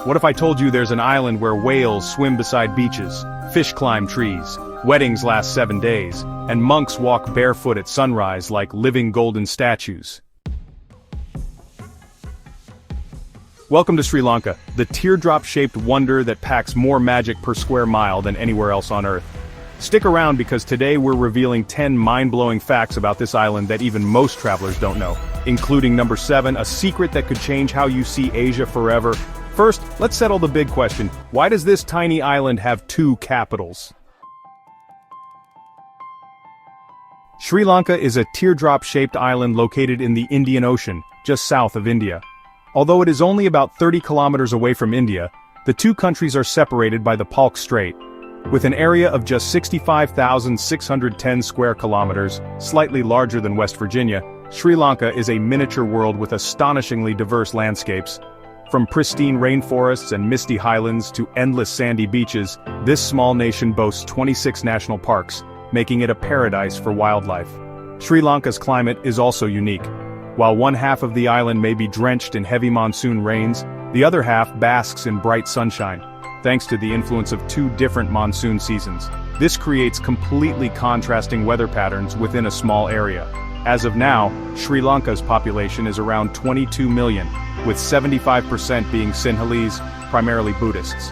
What if I told you there's an island where whales swim beside beaches, fish climb trees, weddings last 7 days, and monks walk barefoot at sunrise like living golden statues? Welcome to Sri Lanka, the teardrop-shaped wonder that packs more magic per square mile than anywhere else on Earth. Stick around because today we're revealing 10 mind-blowing facts about this island that even most travelers don't know, including number 7, a secret that could change how you see Asia forever. First, let's settle the big question: why does this tiny island have 2 capitals? Sri Lanka is a teardrop-shaped island located in the Indian Ocean, just south of India. Although it is only about 30 kilometers away from India, the two countries are separated by the Palk Strait. With an area of just 65,610 square kilometers, slightly larger than West Virginia, Sri Lanka is a miniature world with astonishingly diverse landscapes. From pristine rainforests and misty highlands to endless sandy beaches, this small nation boasts 26 national parks, making it a paradise for wildlife. Sri Lanka's climate is also unique. While one half of the island may be drenched in heavy monsoon rains, the other half basks in bright sunshine, thanks to the influence of 2 different monsoon seasons. This creates completely contrasting weather patterns within a small area. As of now, Sri Lanka's population is around 22 million, with 75% being Sinhalese, primarily Buddhists.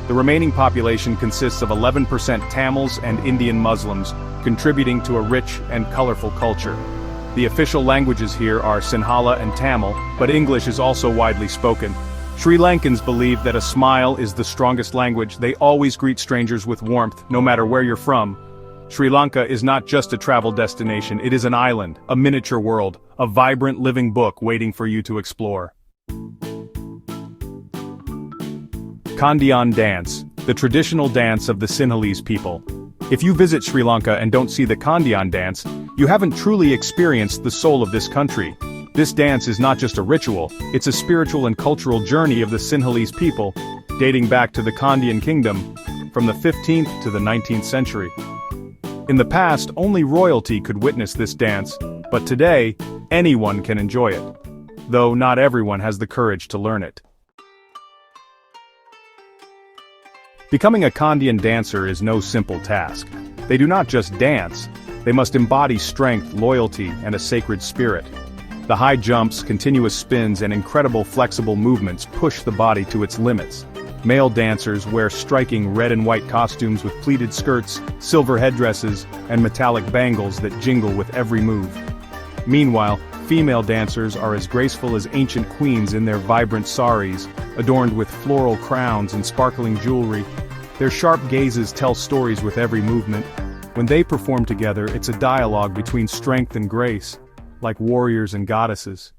The remaining population consists of 11% Tamils and Indian Muslims, contributing to a rich and colorful culture. The official languages here are Sinhala and Tamil, but English is also widely spoken. Sri Lankans believe that a smile is the strongest language. They always greet strangers with warmth, no matter where you're from. Sri Lanka is not just a travel destination, it is an island, a miniature world, a vibrant living book waiting for you to explore. Kandyan dance, the traditional dance of the Sinhalese people. If you visit Sri Lanka and don't see the Kandyan dance, you haven't truly experienced the soul of this country. This dance is not just a ritual, it's a spiritual and cultural journey of the Sinhalese people, dating back to the Kandyan kingdom, from the 15th to the 19th century. In the past, only royalty could witness this dance, but today, anyone can enjoy it. Though not everyone has the courage to learn it. Becoming a Kandyan dancer is no simple task. They do not just dance, they must embody strength, loyalty, and a sacred spirit. The high jumps, continuous spins, and incredible flexible movements push the body to its limits. Male dancers wear striking red and white costumes with pleated skirts, silver headdresses, and metallic bangles that jingle with every move. Meanwhile, female dancers are as graceful as ancient queens in their vibrant saris, adorned with floral crowns and sparkling jewelry. Their sharp gazes tell stories with every movement. When they perform together, it's a dialogue between strength and grace, like warriors and goddesses.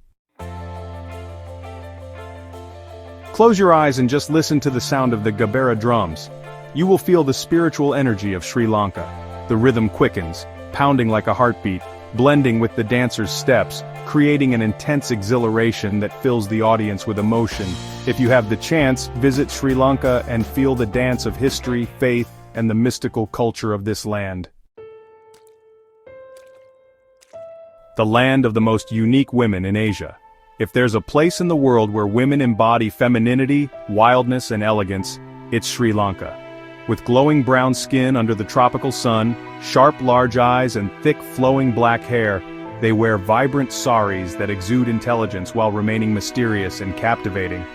Close your eyes and just listen to the sound of the Gabera drums. You will feel the spiritual energy of Sri Lanka. The rhythm quickens, pounding like a heartbeat, blending with the dancer's steps, creating an intense exhilaration that fills the audience with emotion. If you have the chance, visit Sri Lanka and feel the dance of history, faith, and the mystical culture of this land. The land of the most unique women in Asia. If there's a place in the world where women embody femininity, wildness, and elegance, it's Sri Lanka. With glowing brown skin under the tropical sun, sharp large eyes, and thick flowing black hair, they wear vibrant saris that exude intelligence while remaining mysterious and captivating.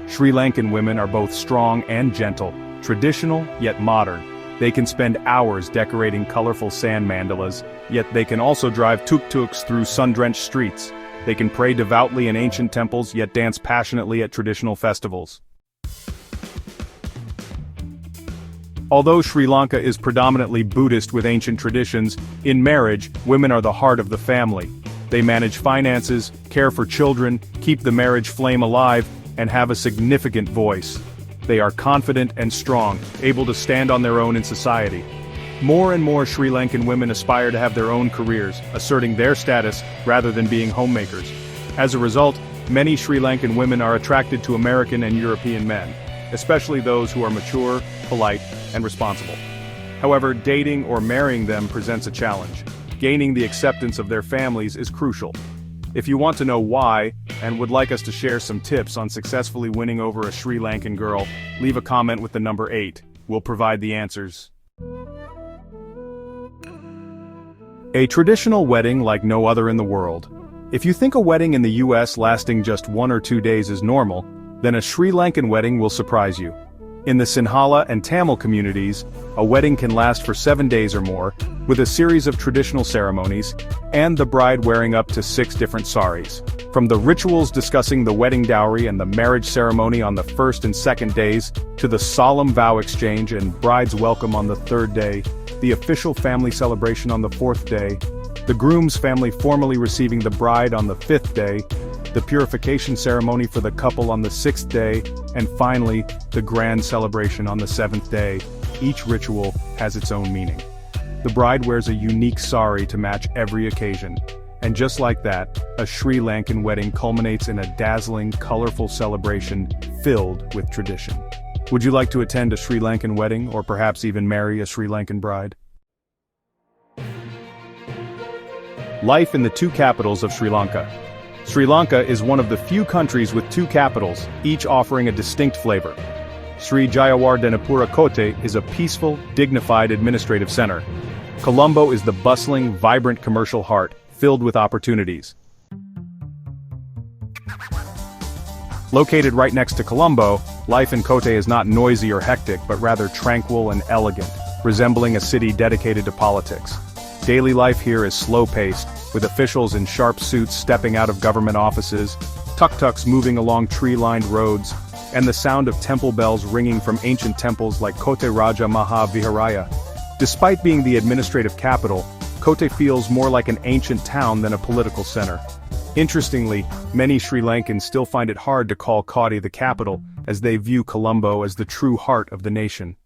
Sri Lankan women are both strong and gentle, traditional yet modern. They can spend hours decorating colorful sand mandalas, yet they can also drive tuk-tuks through sun-drenched streets. They can pray devoutly in ancient temples, yet dance passionately at traditional festivals. Although Sri Lanka is predominantly Buddhist with ancient traditions, in marriage, women are the heart of the family. They manage finances, care for children, keep the marriage flame alive, and have a significant voice. They are confident and strong, able to stand on their own in society. More and more Sri Lankan women aspire to have their own careers, asserting their status rather than being homemakers. As a result, many Sri Lankan women are attracted to American and European men, especially those who are mature, polite, and responsible. However, dating or marrying them presents a challenge. Gaining the acceptance of their families is crucial. If you want to know why, and would like us to share some tips on successfully winning over a Sri Lankan girl, leave a comment with the number 8. We'll provide the answers. A traditional wedding like no other in the world. If you think a wedding in the US lasting just 1 or 2 days is normal, then a Sri Lankan wedding will surprise you. In the Sinhala and Tamil communities, a wedding can last for 7 days or more, with a series of traditional ceremonies, and the bride wearing up to 6 different saris. From the rituals discussing the wedding dowry and the marriage ceremony on the first and second days, to the solemn vow exchange and bride's welcome on the 3rd day, the official family celebration on the 4th day, the groom's family formally receiving the bride on the 5th day, the purification ceremony for the couple on the 6th day, and finally, the grand celebration on the 7th day. Each ritual has its own meaning. The bride wears a unique sari to match every occasion. And just like that, a Sri Lankan wedding culminates in a dazzling, colorful celebration filled with tradition. Would you like to attend a Sri Lankan wedding, or perhaps even marry a Sri Lankan bride? Life in the 2 capitals of Sri Lanka. Sri Lanka is one of the few countries with 2 capitals, each offering a distinct flavor. Sri Jayawardenepura Kotte is a peaceful, dignified administrative center. Colombo is the bustling, vibrant commercial heart, filled with opportunities. Located right next to Colombo, life in Kotte is not noisy or hectic but rather tranquil and elegant, resembling a city dedicated to politics. Daily life here is slow-paced, with officials in sharp suits stepping out of government offices, tuk-tuks moving along tree-lined roads, and the sound of temple bells ringing from ancient temples like Kotte Raja Maha Viharaya. Despite being the administrative capital, Kotte feels more like an ancient town than a political center. Interestingly, many Sri Lankans still find it hard to call Kotte the capital, as they view Colombo as the true heart of the nation.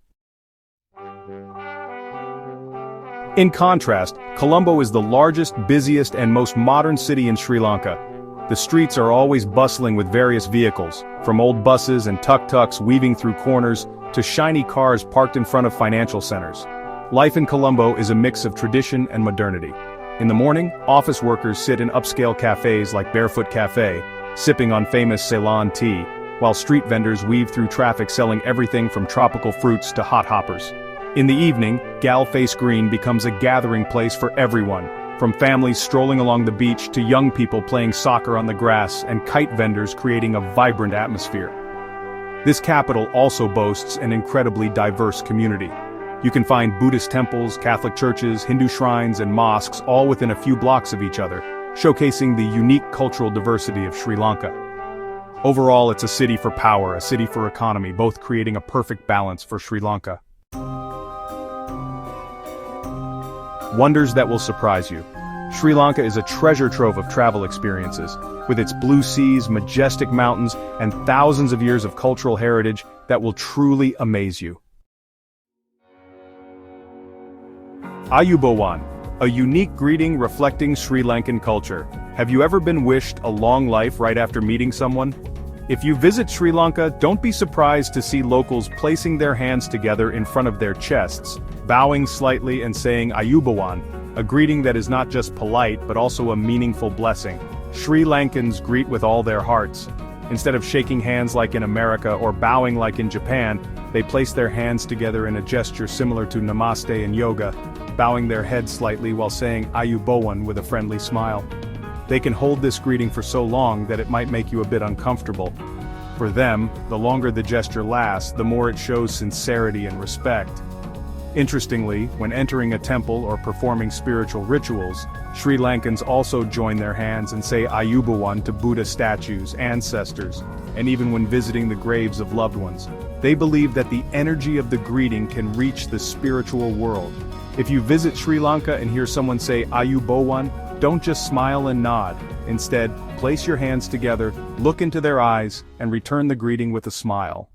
In contrast, Colombo is the largest, busiest, and most modern city in Sri Lanka. The streets are always bustling with various vehicles, from old buses and tuk-tuks weaving through corners, to shiny cars parked in front of financial centers. Life in Colombo is a mix of tradition and modernity. In the morning, office workers sit in upscale cafes like Barefoot Cafe, sipping on famous Ceylon tea, while street vendors weave through traffic selling everything from tropical fruits to hot hoppers. In the evening, Gal-Face Green becomes a gathering place for everyone, from families strolling along the beach to young people playing soccer on the grass and kite vendors creating a vibrant atmosphere. This capital also boasts an incredibly diverse community. You can find Buddhist temples, Catholic churches, Hindu shrines, and mosques all within a few blocks of each other, showcasing the unique cultural diversity of Sri Lanka. Overall, it's a city for power, a city for economy, both creating a perfect balance for Sri Lanka. Wonders that will surprise you. Sri Lanka is a treasure trove of travel experiences, with its blue seas, majestic mountains, and thousands of years of cultural heritage that will truly amaze you. Ayubowan, a unique greeting reflecting Sri Lankan culture. Have you ever been wished a long life right after meeting someone? If you visit Sri Lanka, don't be surprised to see locals placing their hands together in front of their chests, bowing slightly and saying Ayubowan, a greeting that is not just polite but also a meaningful blessing. Sri Lankans greet with all their hearts. Instead of shaking hands like in America or bowing like in Japan, they place their hands together in a gesture similar to Namaste in yoga, bowing their head slightly while saying Ayubowan with a friendly smile. They can hold this greeting for so long that it might make you a bit uncomfortable. For them, the longer the gesture lasts, the more it shows sincerity and respect. Interestingly, when entering a temple or performing spiritual rituals, Sri Lankans also join their hands and say Ayubowan to Buddha statues, ancestors, and even when visiting the graves of loved ones. They believe that the energy of the greeting can reach the spiritual world. If you visit Sri Lanka and hear someone say Ayubowan, don't just smile and nod. Instead, place your hands together, look into their eyes, and return the greeting with a smile.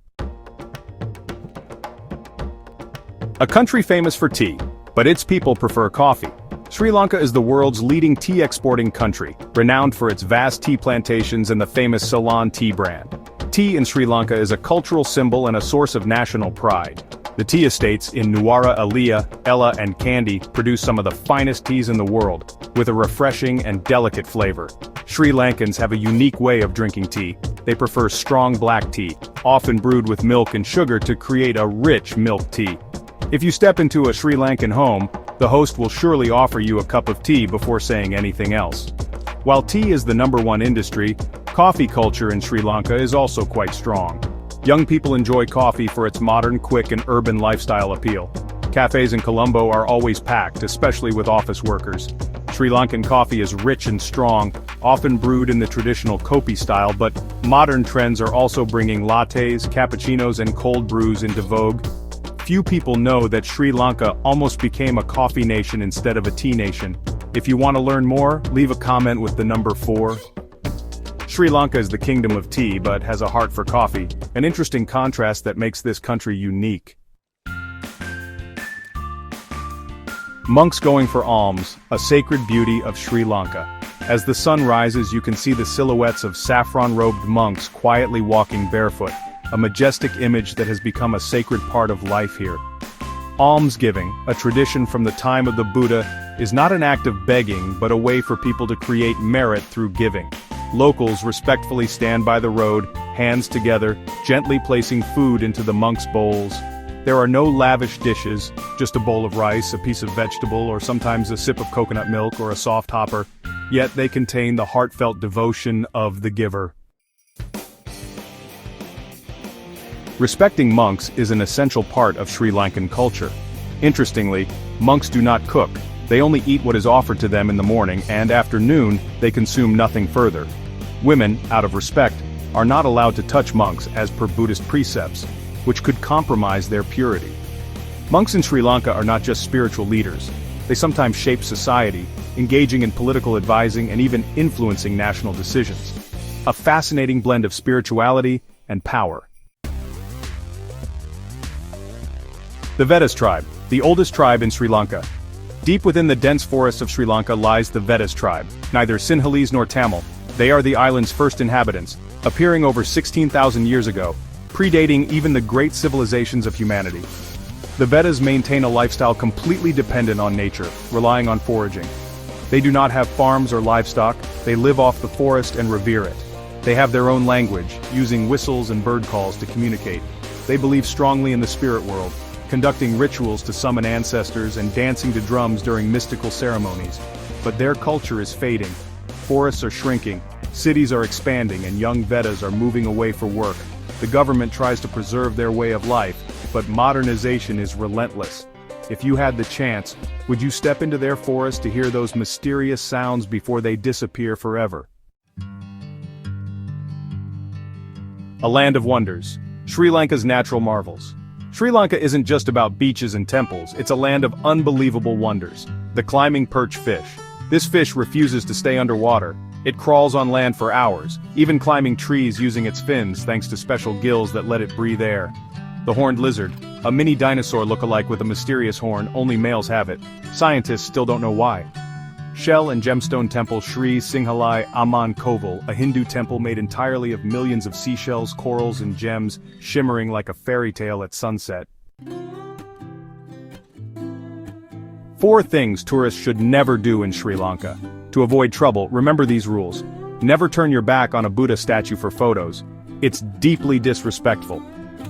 A country famous for tea, but its people prefer coffee. Sri Lanka is the world's leading tea exporting country, renowned for its vast tea plantations and the famous Ceylon tea brand. Tea in Sri Lanka is a cultural symbol and a source of national pride. The tea estates in Nuwara Eliya, Ella and Kandy produce some of the finest teas in the world, with a refreshing and delicate flavor. Sri Lankans have a unique way of drinking tea. They prefer strong black tea, often brewed with milk and sugar to create a rich milk tea. If you step into a Sri Lankan home, the host will surely offer you a cup of tea before saying anything else. While tea is the #1 industry, coffee culture in Sri Lanka is also quite strong. Young people enjoy coffee for its modern, quick and urban lifestyle appeal. Cafes in Colombo are always packed, especially with office workers. Sri Lankan coffee is rich and strong, often brewed in the traditional kopi style, but modern trends are also bringing lattes, cappuccinos and cold brews into vogue. Few people know that Sri Lanka almost became a coffee nation instead of a tea nation. If you want to learn more, leave a comment with the number 4. Sri Lanka is the kingdom of tea but has a heart for coffee, an interesting contrast that makes this country unique. Monks going for alms, a sacred beauty of Sri Lanka. As the sun rises, you can see the silhouettes of saffron-robed monks quietly walking barefoot, a majestic image that has become a sacred part of life here. Almsgiving, a tradition from the time of the Buddha, is not an act of begging but a way for people to create merit through giving. Locals respectfully stand by the road, hands together, gently placing food into the monks' bowls. There are no lavish dishes, just a bowl of rice, a piece of vegetable, or sometimes a sip of coconut milk or a soft hopper, yet they contain the heartfelt devotion of the giver. Respecting monks is an essential part of Sri Lankan culture. Interestingly, monks do not cook. They only eat what is offered to them in the morning, and after noon, they consume nothing further. Women, out of respect, are not allowed to touch monks as per Buddhist precepts, which could compromise their purity. Monks in Sri Lanka are not just spiritual leaders. They sometimes shape society, engaging in political advising and even influencing national decisions. A fascinating blend of spirituality and power. The Veddas tribe, the oldest tribe in Sri Lanka. Deep within the dense forests of Sri Lanka lies the Veddas tribe, neither Sinhalese nor Tamil. They are the island's first inhabitants, appearing over 16,000 years ago, predating even the great civilizations of humanity. The Veddas maintain a lifestyle completely dependent on nature, relying on foraging. They do not have farms or livestock, they live off the forest and revere it. They have their own language, using whistles and bird calls to communicate. They believe strongly in the spirit world, conducting rituals to summon ancestors and dancing to drums during mystical ceremonies. But their culture is fading. Forests are shrinking, cities are expanding, and young Veddas are moving away for work. The government tries to preserve their way of life, but modernization is relentless. If you had the chance, would you step into their forest to hear those mysterious sounds before they disappear forever? A land of wonders. Sri Lanka's natural marvels. Sri Lanka isn't just about beaches and temples, it's a land of unbelievable wonders. The climbing perch fish. This fish refuses to stay underwater. It crawls on land for hours, even climbing trees using its fins thanks to special gills that let it breathe air. The horned lizard, a mini dinosaur look-alike with a mysterious horn, only males have it. Scientists still don't know why. Shell and gemstone temple Sri Singhalai Amman Koval, a Hindu temple made entirely of millions of seashells, corals and gems, shimmering like a fairy tale at sunset. 4 things tourists should never do in Sri Lanka. To avoid trouble, remember these rules. Never turn your back on a Buddha statue for photos. It's deeply disrespectful.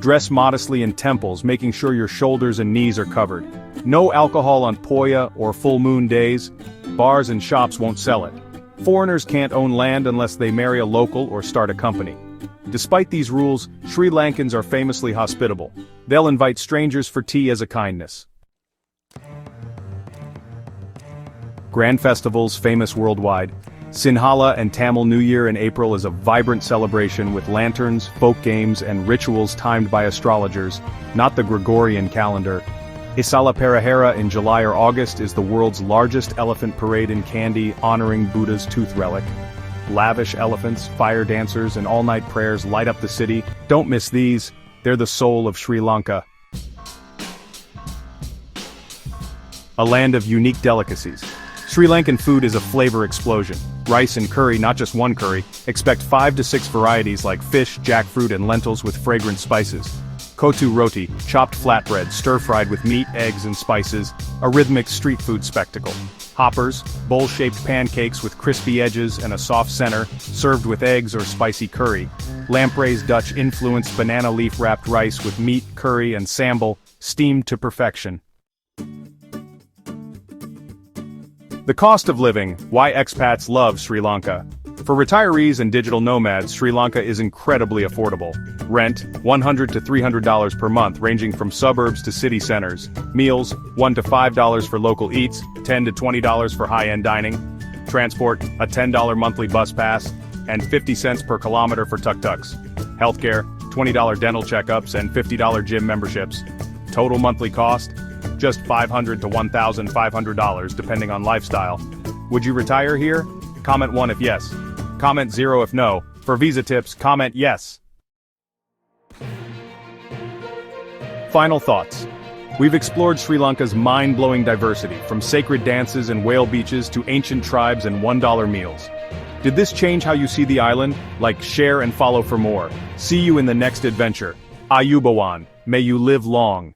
Dress modestly in temples, making sure your shoulders and knees are covered. No alcohol on Poya or full moon days. Bars and shops won't sell it. Foreigners can't own land unless they marry a local or start a company. Despite these rules, Sri Lankans are famously hospitable. They'll invite strangers for tea as a kindness. Grand festivals famous worldwide. Sinhala and Tamil New Year in April is a vibrant celebration with lanterns, folk games and rituals timed by astrologers, not the Gregorian calendar. Isala Perahera in July or August is the world's largest elephant parade in Kandy honoring Buddha's tooth relic. Lavish elephants, fire dancers and all-night prayers light up the city. Don't miss these, they're the soul of Sri Lanka. A land of unique delicacies. Sri Lankan food is a flavor explosion. Rice and curry, not just one curry, expect 5 to 6 varieties like fish, jackfruit and lentils with fragrant spices. Kotu roti, chopped flatbread stir-fried with meat, eggs and spices, a rhythmic street food spectacle. Hoppers, bowl-shaped pancakes with crispy edges and a soft center, served with eggs or spicy curry. Lampreys Dutch-influenced banana leaf-wrapped rice with meat, curry and sambal, steamed to perfection. The cost of living, why expats love Sri Lanka. For retirees and digital nomads, Sri Lanka is incredibly affordable. Rent, $100 to $300 per month, ranging from suburbs to city centers. Meals, $1 to $5 for local eats, $10 to $20 for high-end dining. Transport, a $10 monthly bus pass, and 50 cents per kilometer for tuk-tuks. Healthcare, $20 dental checkups and $50 gym memberships. Total monthly cost, just $500 to $1,500 depending on lifestyle. Would you retire here? Comment 1 if yes. Comment 0 if no. For visa tips, comment yes. Final thoughts. We've explored Sri Lanka's mind-blowing diversity, from sacred dances and whale beaches to ancient tribes and $1 meals. Did this change how you see the island? Like, share and follow for more. See you in the next adventure. Ayubawan. May you live long.